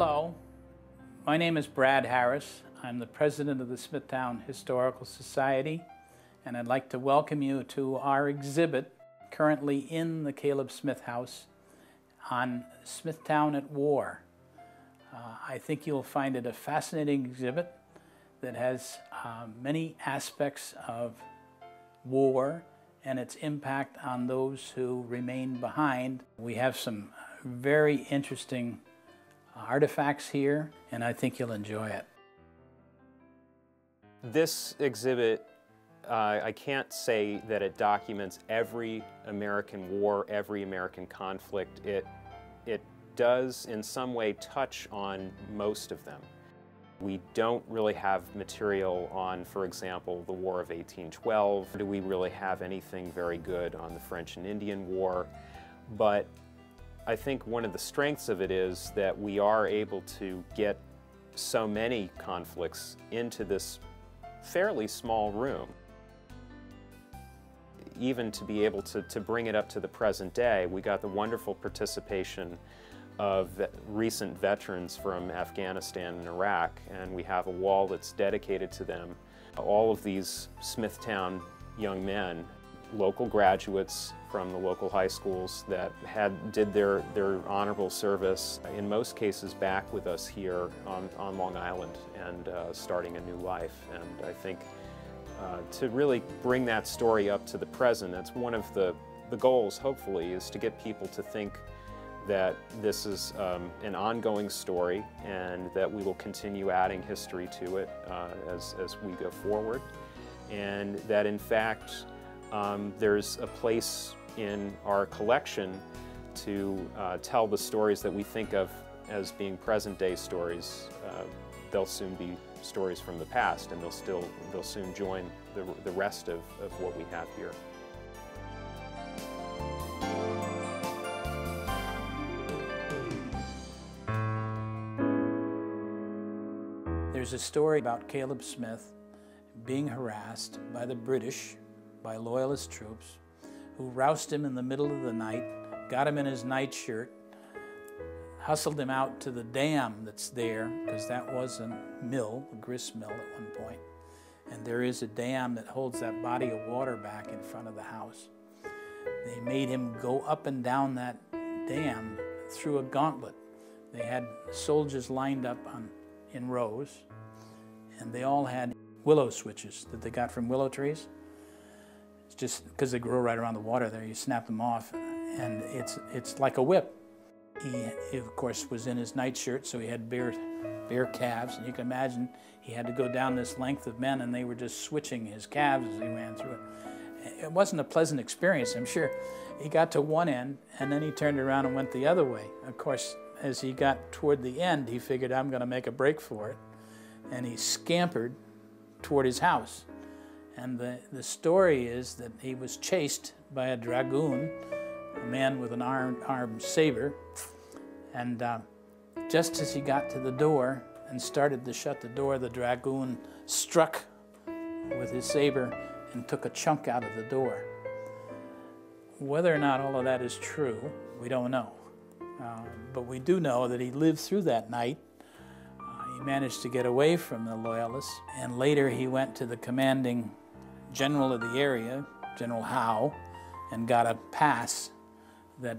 Hello, my name is Brad Harris. I'm the president of the Smithtown Historical Society, and I'd like to welcome you to our exhibit currently in the Caleb Smith House on Smithtown at War. I think you'll find it a fascinating exhibit that has many aspects of war and its impact on those who remain behind. We have some very interesting artifacts here, and I think you'll enjoy it. This exhibit, I can't say that it documents every American war, every American conflict. It does in some way touch on most of them. We don't really have material on, for example, the War of 1812. Do we really have anything very good on the French and Indian War? But I think one of the strengths of it is that we are able to get so many conflicts into this fairly small room. Even to be able to bring it up to the present day, we got the wonderful participation of recent veterans from Afghanistan and Iraq, and we have a wall that's dedicated to them. All of these Smithtown young men, local graduates from the local high schools that did their honorable service, in most cases back with us here on Long Island and starting a new life. And I think to really bring that story up to the present, that's one of the goals, hopefully, is to get people to think that this is an ongoing story and that we will continue adding history to it as we go forward. And that in fact, there's a place in our collection to tell the stories that we think of as being present-day stories. They'll soon be stories from the past, and they'll soon join the rest of what we have here. There's a story about Caleb Smith being harassed by the British, by loyalist troops, who roused him in the middle of the night, got him in his nightshirt, hustled him out to the dam that's there, because that was a mill, a grist mill at one point. And there is a dam that holds that body of water back in front of the house. They made him go up and down that dam through a gauntlet. They had soldiers lined up in rows, and they all had willow switches that they got from willow trees. It's just because they grow right around the water there, you snap them off, and it's like a whip. He of course, was in his nightshirt, so he had bare calves, and you can imagine he had to go down this length of men, and they were just switching his calves as he ran through it. It wasn't a pleasant experience, I'm sure. He got to one end, and then he turned around and went the other way. Of course, as he got toward the end, he figured, I'm going to make a break for it, and he scampered toward his house. And the story is that he was chased by a dragoon, a man with an armed saber, and just as he got to the door and started to shut the door, the dragoon struck with his saber and took a chunk out of the door. Whether or not all of that is true, we don't know. But we do know that he lived through that night. He managed to get away from the loyalists, and later he went to the commanding general of the area, General Howe, and got a pass that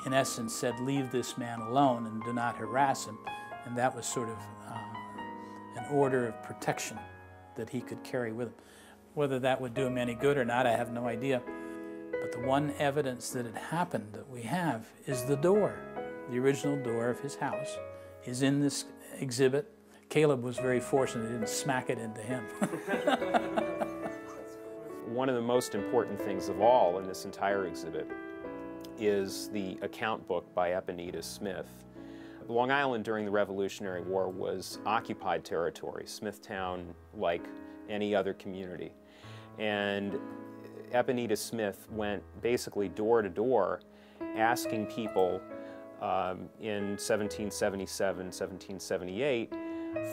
in essence said, leave this man alone and do not harass him. And that was sort of an order of protection that he could carry with him. Whether that would do him any good or not, I have no idea. But the one evidence that it happened that we have is the door. The original door of his house is in this exhibit. Caleb was very fortunate, he didn't smack it into him. One of the most important things of all in this entire exhibit is the account book by Ebenetus Smith. Long Island during the Revolutionary War was occupied territory, Smithtown like any other community. And Ebenetus Smith went basically door to door asking people in 1777, 1778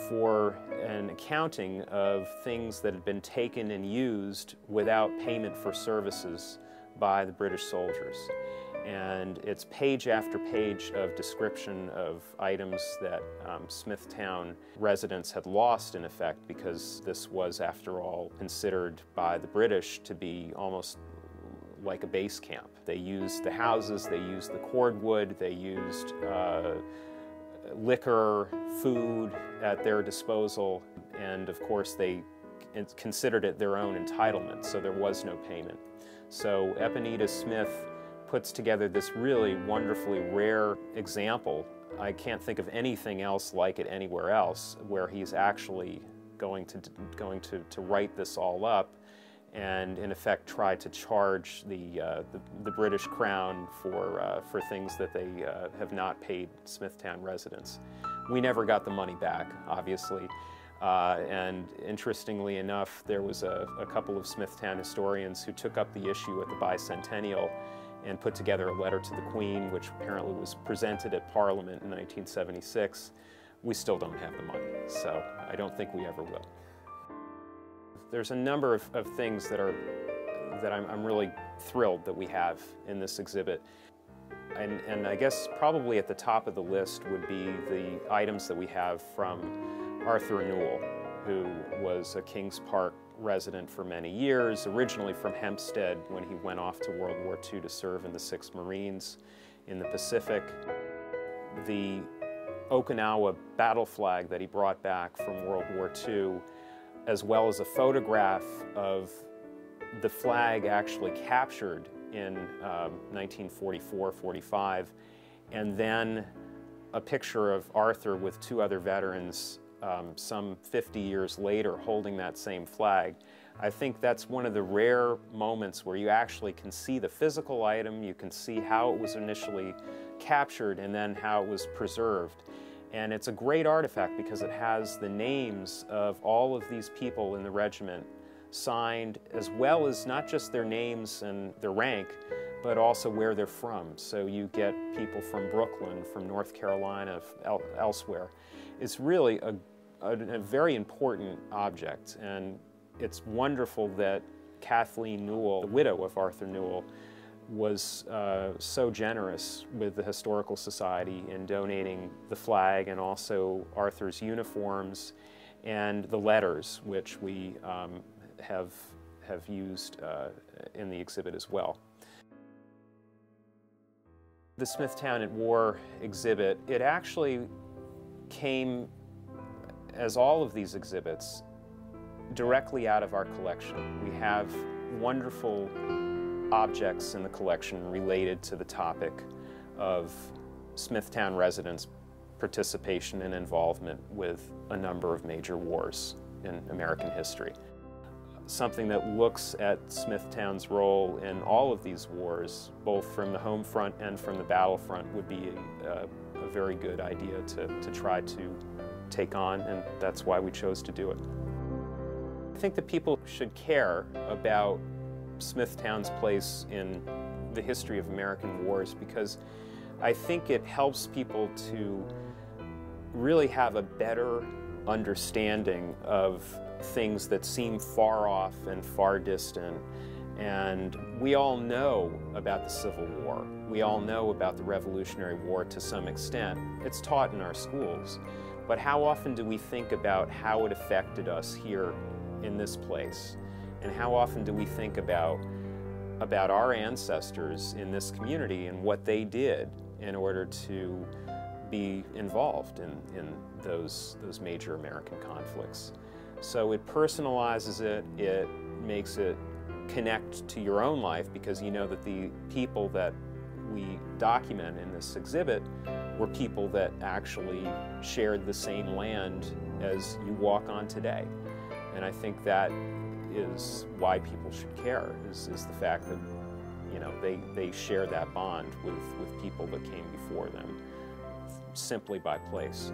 for an accounting of things that had been taken and used without payment for services by the British soldiers. And it's page after page of description of items that Smithtown residents had lost, in effect, because this was, after all, considered by the British to be almost like a base camp. They used the houses, they used the cordwood, they used liquor, food at their disposal, and of course they considered it their own entitlement, so there was no payment. So Eponita Smith puts together this really wonderfully rare example. I can't think of anything else like it anywhere else, where he's actually going to write this all up and in effect try to charge the British Crown for things that they have not paid Smithtown residents. We never got the money back, obviously. And interestingly enough, there was a couple of Smithtown historians who took up the issue at the bicentennial and put together a letter to the Queen, which apparently was presented at Parliament in 1976. We still don't have the money, so I don't think we ever will. There's a number of things that I'm really thrilled that we have in this exhibit. And I guess probably at the top of the list would be the items that we have from Arthur Newell, who was a Kings Park resident for many years, originally from Hempstead when he went off to World War II to serve in the 6th Marines in the Pacific. The Okinawa battle flag that he brought back from World War II, as well as a photograph of the flag actually captured in 1944-45, and then a picture of Arthur with 2 other veterans some 50 years later holding that same flag. I think that's one of the rare moments where you actually can see the physical item, you can see how it was initially captured and then how it was preserved. And it's a great artifact because it has the names of all of these people in the regiment signed, as well as not just their names and their rank, but also where they're from. So you get people from Brooklyn, from North Carolina, elsewhere. It's really a very important object, and it's wonderful that Kathleen Newell, the widow of Arthur Newell, was so generous with the Historical Society in donating the flag and also Arthur's uniforms and the letters, which we have used in the exhibit as well. The Smithtown at War exhibit, it actually came, as all of these exhibits, directly out of our collection. We have wonderful objects in the collection related to the topic of Smithtown residents' participation and involvement with a number of major wars in American history. Something that looks at Smithtown's role in all of these wars, both from the home front and from the battlefront, would be a very good idea to try to take on, and that's why we chose to do it. I think that people should care about Smithtown's place in the history of American wars, because I think it helps people to really have a better understanding of things that seem far off and far distant. And we all know about the Civil War. We all know about the Revolutionary War to some extent. It's taught in our schools. But how often do we think about how it affected us here in this place? And how often do we think about our ancestors in this community and what they did in order to be involved in those major American conflicts? So it personalizes it, it makes it connect to your own life, because you know that the people that we document in this exhibit were people that actually shared the same land as you walk on today. And I think that is why people should care, is the fact that, you know, they share that bond with people that came before them simply by place.